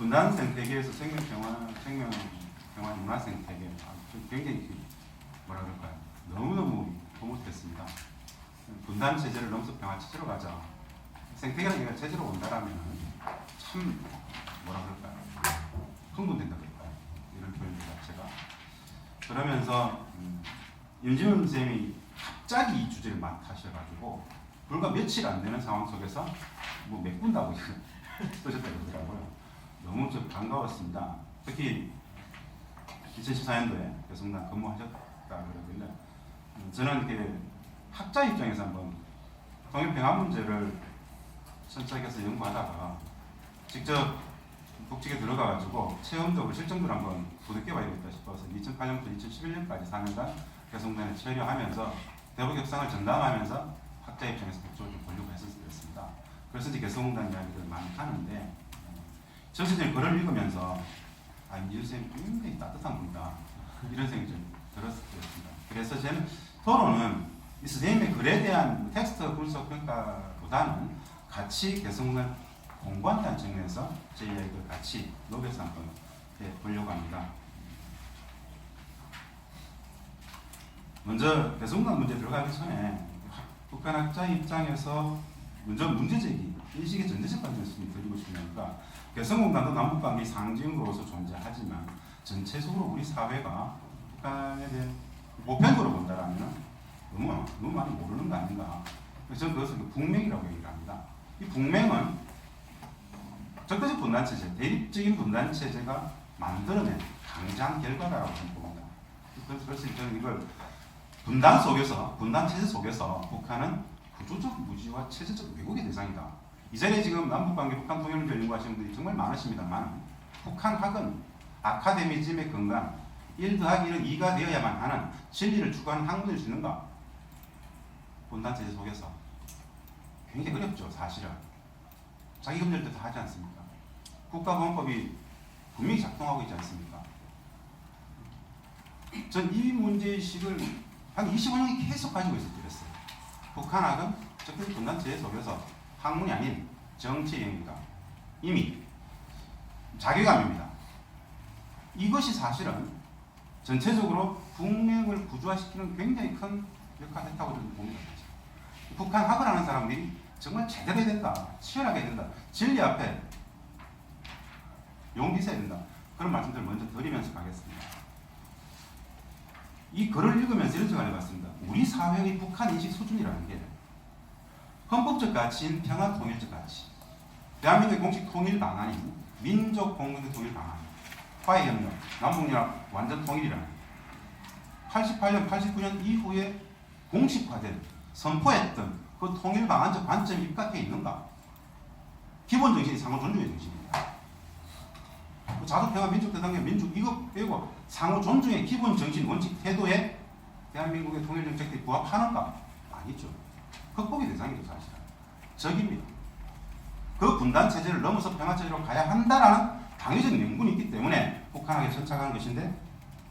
분단 생태계에서 생명평화 문화 생태계 굉장히 뭐라 그럴까요? 너무너무 고무됐습니다. 분단 체제를 넘어서 평화 체제로 가자. 생태계라는 게 체제로 온다라면 참 뭐라 그럴까요? 흥분된다 그럴까요? 이런 표현 자체가. 그러면서 윤지훈 선생님이 갑자기 이 주제를 맡으셔가지고 불과 며칠 안 되는 상황 속에서 뭐 메꾼다고 쓰셨다고 그러더라고요. 너무 좀 반가웠습니다. 특히 2014년도에 개성단 근무하셨다 그러길래 저는 이렇게 학자 입장에서 한번 통일평화 문제를 선착해서 연구하다가 직접 북측에 들어가가지고 체험적으로 실정적으로 한번 부득해봐야겠다 싶어서 2008년부터 2011년까지 4년간 개성단에 체류하면서 대북 협상을 전담하면서 학자 입장에서 북쪽을 좀 보려고 했었습니다. 그래서 이제 개성단 이야기를 많이 하는데 전체적인 글을 읽으면서 윤지훈 선생님 굉장히 따뜻한 분이다 이런 생각이 좀 들었습니다. 그래서 저는 토론은 이 선생님의 글에 대한 텍스트 분석 평가보다는 같이 개성단 공부한다는 측면에서 제 이야기를 같이 녹여서 한번 해보려고 합니다. 먼저 개성단 문제 들어가기 전에 북한 학자 입장에서 먼저 문제제기, 인식의 전제적 관점에서 드리고 싶으니까 개성공단도 남북관계 상징으로서 존재하지만 전체적으로 우리 사회가 북한에 대한 보편적으로 본다라면 너무 많이 모르는 거 아닌가. 그래서 저는 그것을 북맹이라고 얘기를 합니다. 이 북맹은 적대적 분단체제, 대립적인 분단체제가 만들어낸 강제한 결과라고 봅니다. 그래서 저는 이걸 분단체제 속에서 북한은 구조적 무지와 체제적 왜곡의 대상이다. 이 자리에 지금 남북관계 북한 통일문제 연구하시는 분들이 정말 많으십니다만 북한학은 아카데미즘의 근간 1 더하기 1은 2가 되어야만 하는 진리를 추구하는 학문일 수 있는가? 분단체제 속에서 굉장히 어렵죠. 사실은. 자기검열도 다 하지 않습니까? 국가보안법이 분명히 작동하고 있지 않습니까? 전 이 문제의식을 한 25년이 계속 가지고 있었어요. 북한학은 적대적 분단체제 속에서 학문이 아닌 정치 영역이다. 이미 자괴감입니다. 이것이 사실은 전체적으로 북맹을 구조화시키는 굉장히 큰 역할을 했다고 저는 봅니다. 북한학을 하는 사람들이 정말 제대로 해야 된다. 치열하게 해야 된다. 진리 앞에 용기 있어야 된다. 그런 말씀들을 먼저 드리면서 가겠습니다. 이 글을 읽으면서 이런 생각을 해봤습니다. 우리 사회의 북한 인식 수준이라는 게 헌법적 가치인 평화 통일적 가치, 대한민국의 공식 통일 방안인 민족 공동체 통일 방안, 화해협력, 남북연합 완전 통일이라는 88년, 89년 이후에 공식화된, 선포했던 그 통일 방안적 관점이 입각해 있는가? 기본 정신이 상호 존중의 정신입니다. 자주 평화 민족 대상의 민족 이거 빼고 상호 존중의 기본 정신, 원칙, 태도에 대한민국의 통일 정책들이 부합하는가? 아니죠. 극복의 대상이죠, 사실은. 적입니다. 그 분단 체제를 넘어서 평화 체제로 가야 한다라는 당위적 명분이 있기 때문에 북한에게 선착한 것인데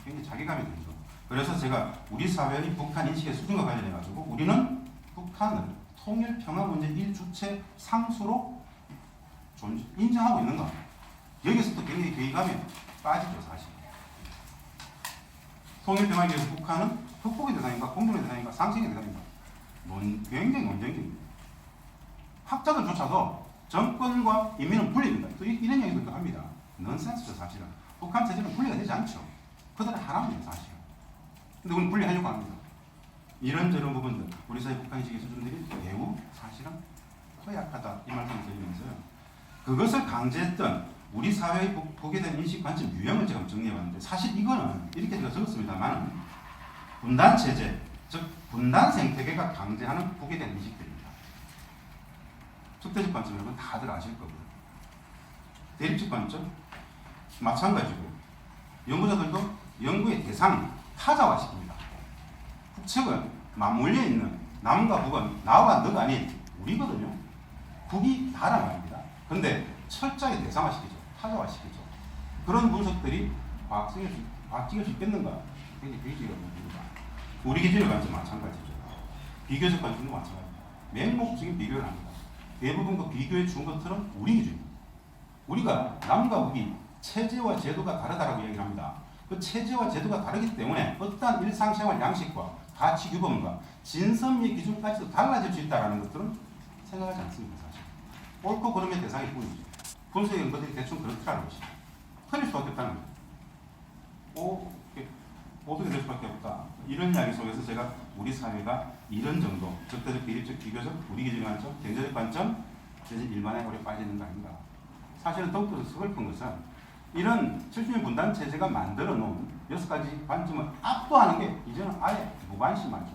굉장히 자괴감이 들죠. 그래서 제가 우리 사회의 북한 인식의 수준과 관련해 가지고 우리는 북한을 통일 평화 문제 1주체 상수로 인정하고 있는가? 여기서 또 굉장히 괴의감이 빠지죠, 사실. 통일 평화에 대해서 북한은 극복의 대상인가, 공존의 대상인가, 상생의 대상인가? 굉장히 논쟁적입니다. 학자들조차도 정권과 인민은 분리된다. 또 이런 얘기도 합니다. 넌센스죠, 사실은. 북한 체제는 분리가 되지 않죠. 그들은 하나입니다, 사실은. 근데 우리는 분리하려고 합니다. 이런저런 부분들, 우리 사회 북한 인식의 수준들이 매우 사실은 허약하다. 이 말씀을 드리면서요. 그것을 강제했던 우리 사회의 보게 된 인식 관점 유형을 제가 정리해봤는데 사실 이거는 이렇게 제가 적었습니다만 분단 체제, 즉 분단 생태계가 강제하는 보게 된 인식들입니다. 적대적 관점 여러분 다들 아실 거고요. 대립적 관점 마찬가지고 연구자들도 연구의 대상 타자화시킵니다. 북측은 맞물려 있는 남과 북은 나와 너가 아닌 우리거든요. 북이 다란 말입니다. 그런데 철저하게 대상화시키죠. 타자화시키죠. 그런 분석들이 과학적일 수 있겠는가? 굉장히 비교적 문제입니다. 우리 기준의 관점 마찬가지죠. 비교적 관점도 마찬가지입니다. 맹목적인 비교를 합니다. 대부분 그 비교에 준 것들은 우리 기준입니다. 우리가 남과 북이 체제와 제도가 다르다라고 얘기를 합니다. 그 체제와 제도가 다르기 때문에 어떠한 일상생활 양식과 가치 규범과 진선미의 기준까지도 달라질 수 있다는 것들은 생각하지 않습니다. 사실. 옳고 그름의 대상일 뿐이죠. 분석의 연구들이 대충 그렇다는 것이죠. 틀릴 수밖에 없다는 거죠. 어떻게 될 수밖에 없다. 이런 이야기 속에서 제가 우리 사회가 이런 정도 적대적, 비립적, 비교적, 우리 기준의 관점, 경제적 관점, 대신 일반에 오래 빠지는 거 아닌가. 사실은 더욱더 서글픈 것은 이런 70년 분단 체제가 만들어 놓은 6가지 관점을 압도하는 게 이제는 아예 무관심하죠.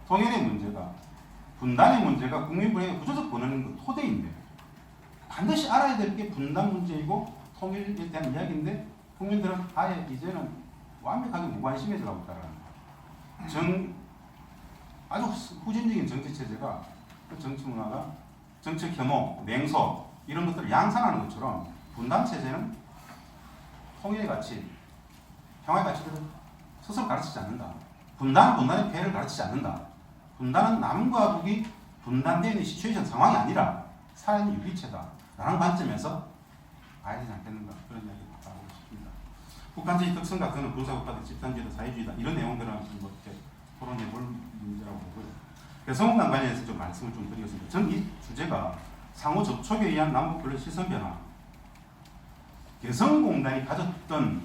통일의 문제가, 분단의 문제가 국민 분야의 구조적 권한인 그 토대인데 반드시 알아야 될 게 분단 문제이고 통일에 대한 이야기인데 국민들은 아예 이제는 완벽하게 무관심해져가고 있다는 거예요. 아주 후진적인 정치 체제가 그 정치 문화가 정책 혐오, 냉소 이런 것들을 양산하는 것처럼 분단 체제는 통일의 가치, 평화의 가치들을 스스로 가르치지 않는다. 분단은 분단의 폐해를 가르치지 않는다. 분단은 남과 북이 분단되어 있는 시츄에이션 상황이 아니라 살아있는 유기체다. 라는 관점에서 봐야 되지 않겠는가 그런 이야기를 하고 싶습니다. 북한적인 특성 같은 건 군사국가적 집단주의다, 사회주의다 이런 내용들은 뭐 이렇게 토론해볼 문제라고 보고요. 개성공단 관련해서 좀 말씀을 좀 드리겠습니다. 저는 이 주제가 상호 접촉에 의한 남북 근래 시선 변화, 개성공단이 가졌던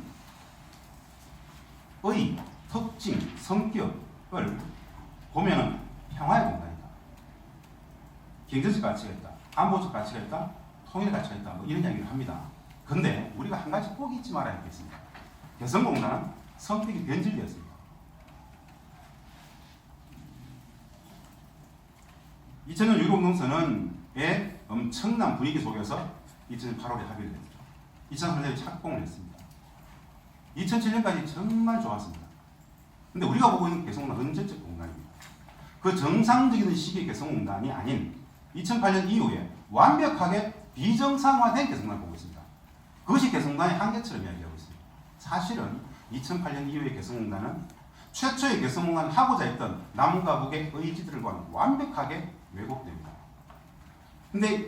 의, 특징, 성격을 보면은 평화의 공단이다. 경제적 가치가 있다. 안보적 가치가 있다. 통일의 가치가 있다. 뭐 이런 이야기를 합니다. 근데 우리가 한 가지 꼭 잊지 말아야 하겠습니다. 개성공단은 성격이 변질되었습니다. 2000년 유럽농선의 엄청난 분위기 속에서 2008년에 합의를 했죠. 2008년에 착공을 했습니다. 2007년까지 정말 좋았습니다. 근데 우리가 보고 있는 개성공단 언제적 공단입니다. 그 정상적인 시기의 개성공단이 아닌 2008년 이후에 완벽하게 비정상화된 개성공단을 보고 있습니다. 그것이 개성공단의 한계처럼 이야기하고 있습니다. 사실은 2008년 이후의 개성공단은 최초의 개성공단을 하고자 했던 남과 북의 의지들과는 완벽하게 왜곡됩니다. 근데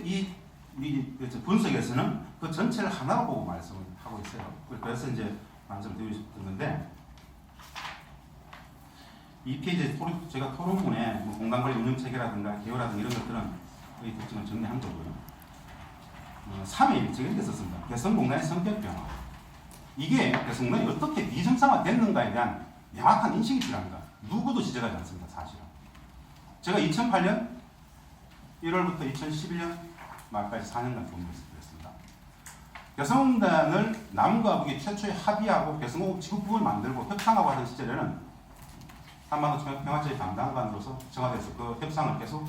우리 분석에서는 그 전체를 하나로 보고 말씀을 하고 있어요. 그래서 이제 말씀드리고 싶은 건데 이 페이지에 제가 토론문에 뭐 공간관리 운영체계라든가 개요라든가 이런 것들은 의 특징을 정리한 거고요. 3일 제가 이렇게 썼습니다. 개성공단의 성격 변화. 이게 개성공단이 어떻게 비정상화됐는가에 대한 명확한 인식이 필요합니다. 누구도 지적하지 않습니다. 사실은. 제가 2008년 1월부터 2011년 말까지 4년간 근무했습니다. 개성공단을 남과 북이 최초에 합의하고 개성공 지구부를 만들고 협상하고 하던 시절에는 한반도 평화체의 담당관으로서 청와대에서 그 협상을 계속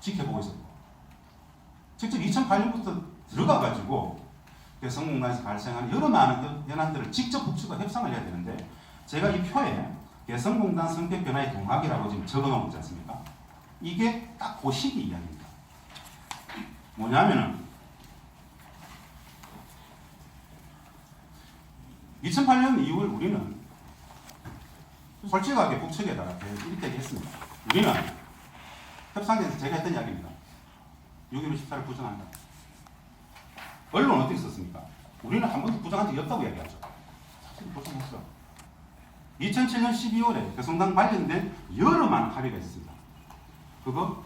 지켜보고 있었고 직접 2008년부터 들어가가지고 개성공단에서 발생하는 여러 많은 현안들을 직접 북측과 협상을 해야 되는데 제가 이 표에 개성공단 성격 변화의 동학이라고 지금 적어놓은 거지 않습니까? 이게 딱 그 시기 이야기입니다. 뭐냐면은 2008년 이후에 우리는 솔직하게 북측에다가 이렇게 했습니다. 우리는 협상에서 제가 했던 이야기입니다. 6.15 14를 부정한다. 언론은 어떻게 썼습니까? 우리는 한 번도 부정한 적이 없다고 이야기하죠. 사실 부정했어. 2007년 12월에 개성공단 관련된 여러 많은 합의가 있습니다. 그거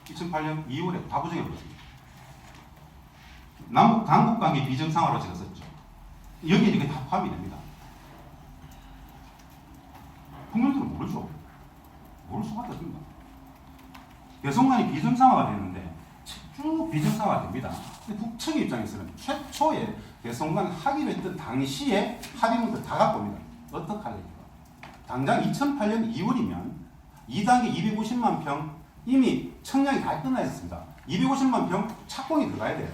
2008년 2월에 다 부정해버렸습니다. 남북 당국관계 비정상화로 제가 썼죠. 여기에 이게 다 포함이 됩니다. 국민들은 모르죠. 모를 수밖에 없습니다. 개성공단이 비정상화가 되는데 쭉 비정상화가 됩니다. 근데 북측의 입장에서는 최초에 개성공단 하기로 했던 당시에 합의문들 다 갖고 옵니다. 어떻게 하려니까. 당장 2008년 2월이면 2단계 250만 평 이미 청약이 다 끝나 있었습니다. 250만 평 착공이 들어가야 돼요.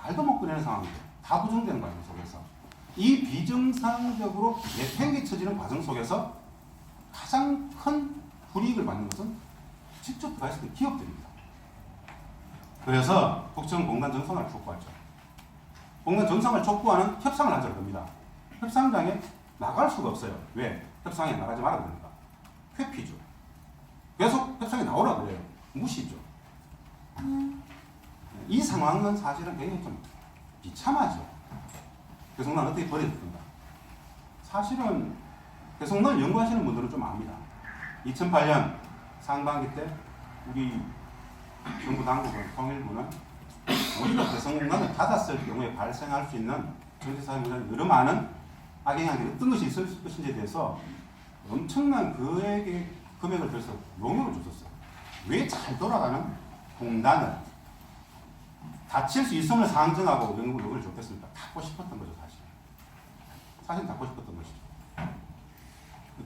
말도 못 꺼내는 상황이죠. 다 부정되는 과정 속에서. 이 비정상적으로 내팽개쳐지는 과정 속에서 가장 큰 불이익을 받는 것은 직접 들어가 있었던 기업들입니다. 그래서 북측은 공단 정상화를 촉구하죠. 공단 정상화를 촉구하는 협상을 하자고 합니다. 협상장에 나갈 수가 없어요. 왜? 협상에 나가지 말아야 됩니까? 회피죠. 계속 협상에 나오라고 그래요. 무시죠. 이 상황은 사실은 굉장히 좀 비참하죠. 개성난 어떻게 버려졌던가. 사실은 개성난을 연구하시는 분들은 좀 압니다. 2008년 상반기 때 우리 정부 당국은, 통일부는 우리가 개성공단을 닫았을 경우에 발생할 수 있는 경제사회에 여러 많은 악영향이 어떤 것이 있을 것인지에 대해서 엄청난 그에게 금액을 들여서 용역을 줬었어요. 왜 잘 돌아가는 공단을 닫힐 수 있음을 상정하고 용역을 줬겠습니까? 닫고 싶었던 거죠, 사실. 사실 닫고 싶었던 것이죠.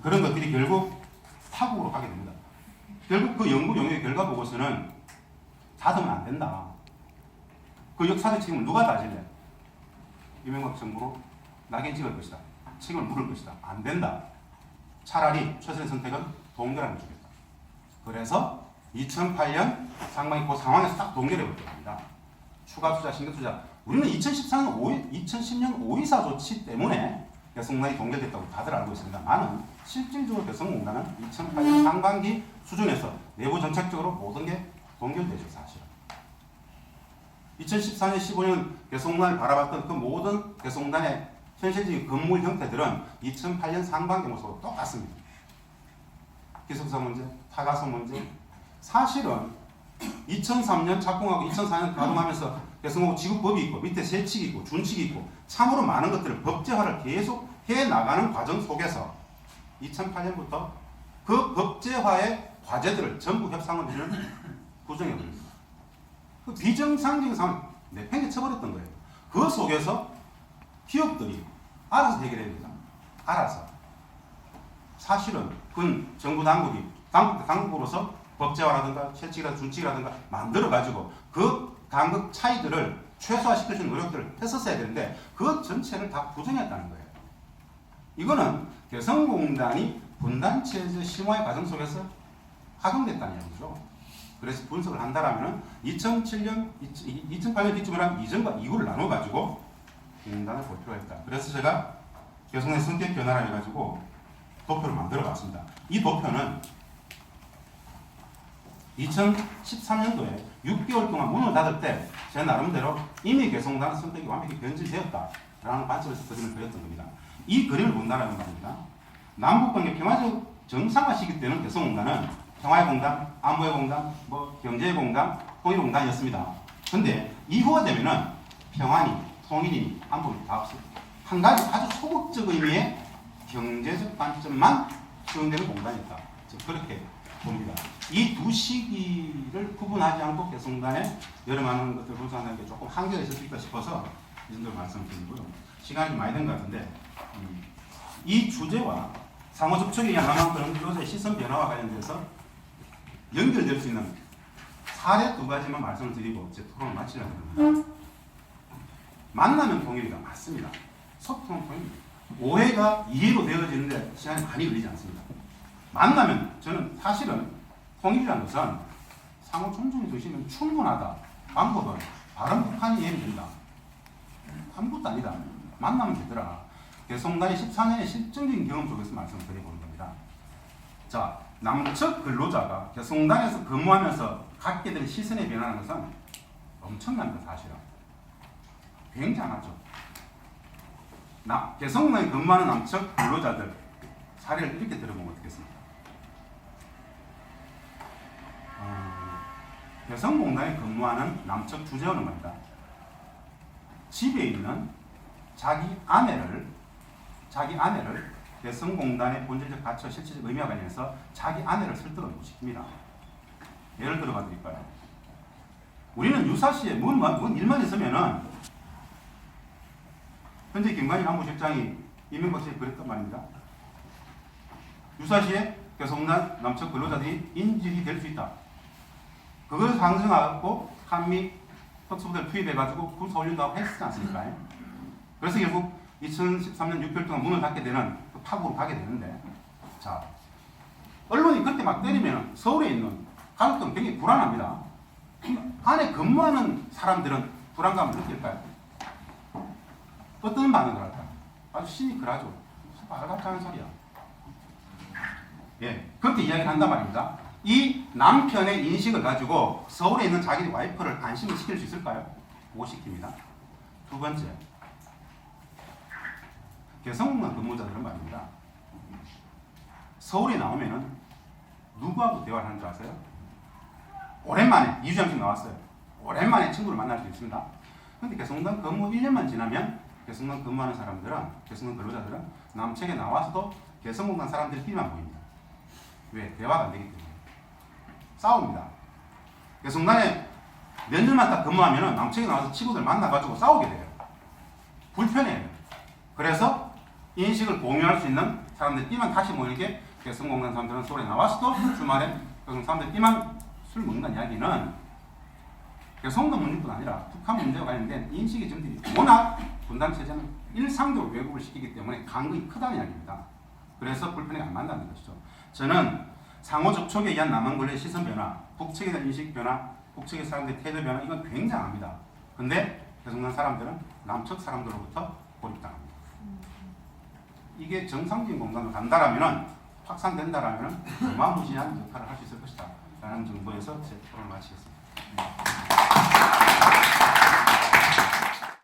그런 것들이 결국 타국으로 가게 됩니다. 결국 그 연구 용역의 결과 보고서는 닫으면 안 된다. 그 역사적 책임을 누가 다질래? 이명박 정부로 낙인 찍을 것이다. 책임을 물을 것이다. 안 된다. 차라리 최선의 선택은 동결하는 게 좋겠다. 그래서 2008년 상반기 그 상황에서 딱 동결해 버린 겁니다. 추가 투자, 신경 투자. 우리는 2010년 5.24 조치 때문에 개성공단이 동결됐다고 다들 알고 있습니다만은 실질적으로 개성공단은 2008년 상반기 수준에서 내부 정책적으로 모든 게 동결되죠, 사실은. 2014년, 15년 개성공단을 바라봤던 그 모든 개성공단의 현실적인 건물 형태들은 2008년 상반기 모습과 똑같습니다. 기숙사 문제, 타가서 문제. 사실은 2003년 착공하고 2004년 가동하면서 개성공 지구법이 있고 밑에 세칙이 있고 준칙이 있고 참으로 많은 것들을 법제화를 계속 해나가는 과정 속에서 2008년부터 그 법제화의 과제들을 전부 협상을 하는 구성해 버립니다. 그 비정상적인 상황을 내팽개쳐버렸던 거예요. 그 속에서 기업들이 알아서 해결해야 됩니다. 알아서. 사실은 그 정부 당국이 당국으로서 법제화라든가 채칙이라든가 준칙이라든가 만들어가지고 그 간극 차이들을 최소화시킬 수 있는 노력들을 했었어야 되는데 그 전체를 다 부정했다는 거예요. 이거는 개성공단이 분단체제 심화의 과정 속에서 가동됐다는 얘기죠. 그래서 분석을 한다라면 2008년 기점이랑 이전과 이후를 나눠가지고 공단을 볼 필요가 있다. 그래서 제가 개성의 성격 변화를 해가지고 도표를 만들어 봤습니다. 이 도표는 2013년도에 6개월 동안 문을 닫을 때 제 나름대로 이미 개성공단 선택이 완벽히 변질되었다라는 관점에서 그림을 그렸던 겁니다. 이 그림을 본다는 말입니다. 남북관계 평화적 정상화 시기 때는 개성공단은 평화의 공단, 안보의 공단, 경제의 공단, 통일의 공단이었습니다. 근데 이후가 되면은 평화니, 통일이니, 안보니 다 없어요. 한 가지 아주 소극적 의미의 경제적 관점만 수용되는 공단이었다. 그렇게 봅니다. 이 두 시기를 구분하지 않고 개성공단에 여러 많은 것들을 분석하는 게 조금 한계가 있을 수 있다 싶어서 이 정도 말씀드리고요. 시간이 좀 많이 된 것 같은데 이 주제와 상호 접촉에 의한 남한권 근로자의 시선 변화와 관련돼서 연결될 수 있는 사례 두 가지만 말씀을 드리고 제 토론을 마치려고 합니다. 만나면 통일이가 맞습니다. 소통은 통일입니다. 오해가 이해로 되어지는데 시간이 많이 걸리지 않습니다. 만나면 저는 사실은 통일이라는 것은 상호 존중해 주시면 충분하다. 방법은 바른 북한이 이해는 된다. 아무것도 아니다. 만나면 되더라. 개성공단이 14년의 실증적인 경험 속에서 말씀드려보는 겁니다. 자, 남측 근로자가 개성공단에서 근무하면서 갖게 된 시선의 변화라는 것은 엄청납니다. 사실은. 굉장하죠. 개성공단에 근무하는 남측 근로자들 사례를 이렇게 들어보면 어떻겠습니까? 개성공단에 근무하는 남측 주재원은 말이다. 집에 있는 자기 아내를 개성공단의 본질적 가치와 실질적 의미와 관련해서 자기 아내를 설득을 시킵니다. 예를 들어 봐 드릴까요? 우리는 유사시에 뭔 일만 있으면은 현재 김관일 안보실장이 이명박 씨에 그랬단 말입니다. 유사시에 개성공단 남측 근로자들이 인질이 될 수 있다. 그걸 상정하고 한미 특수부대를 투입해가지고 군사 훈련도 하고 했지 않습니까? 그래서 결국 2013년 6개월 동안 문을 닫게 되는 그 파국으로 가게 되는데, 자, 언론이 그렇게 막 때리면 서울에 있는 가족들은 굉장히 불안합니다. 안에 근무하는 사람들은 불안감을 느낄까요? 어떤 반응을 할까요? 아주 시니컬하죠. 말같지 않은 소리야. 예, 그렇게 이야기를 한단 말입니다. 이 남편의 인식을 가지고 서울에 있는 자기 와이프를 안심을 시킬 수 있을까요? 못 시킵니다. 두 번째, 개성공단 근무자들은 말입니다. 서울에 나오면은 누구하고 대화를 하는 줄 아세요? 오랜만에 2주간씩 나왔어요. 오랜만에 친구를 만날 수 있습니다. 근데 개성공단 근무 1년만 지나면 개성공단 근무하는 사람들은, 개성공단 근로자들은 남측에 나와서도 개성공단 사람들끼리만 보입니다. 왜? 대화가 안 되기 때문에. 싸웁니다. 개성공단에 몇 년만 딱 근무하면 남측에 나와서 친구들 만나가지고 싸우게 돼요. 불편해요. 그래서 인식을 공유할 수 있는 사람들끼리만 다시 모이게 개성공단 사람들은 서울에 나와서도 주말에 개성 사람들끼리만 술 먹는다는 이야기는 개성공단 문제뿐 아니라 북한 문제와 관련된 인식의 점들이 워낙 분단 체제는 일상적으로 왜곡을 시키기 때문에 간극이 크다는 이야기입니다. 그래서 불편하게 안 만나는 것이죠. 저는 상호 접촉에 의한 남한 권리의 시선 변화, 북측에 대한 인식 변화, 북측의 사람들의 태도 변화, 이건 굉장합니다. 근데 개성공단 사람들은 남측 사람들로부터 고립당합니다. 이게 정상적인 공간으로 간다라면, 확산된다라면 어마무시한 역할을 할 수 있을 것이다 라는 정도에서 제 토론을 마치겠습니다.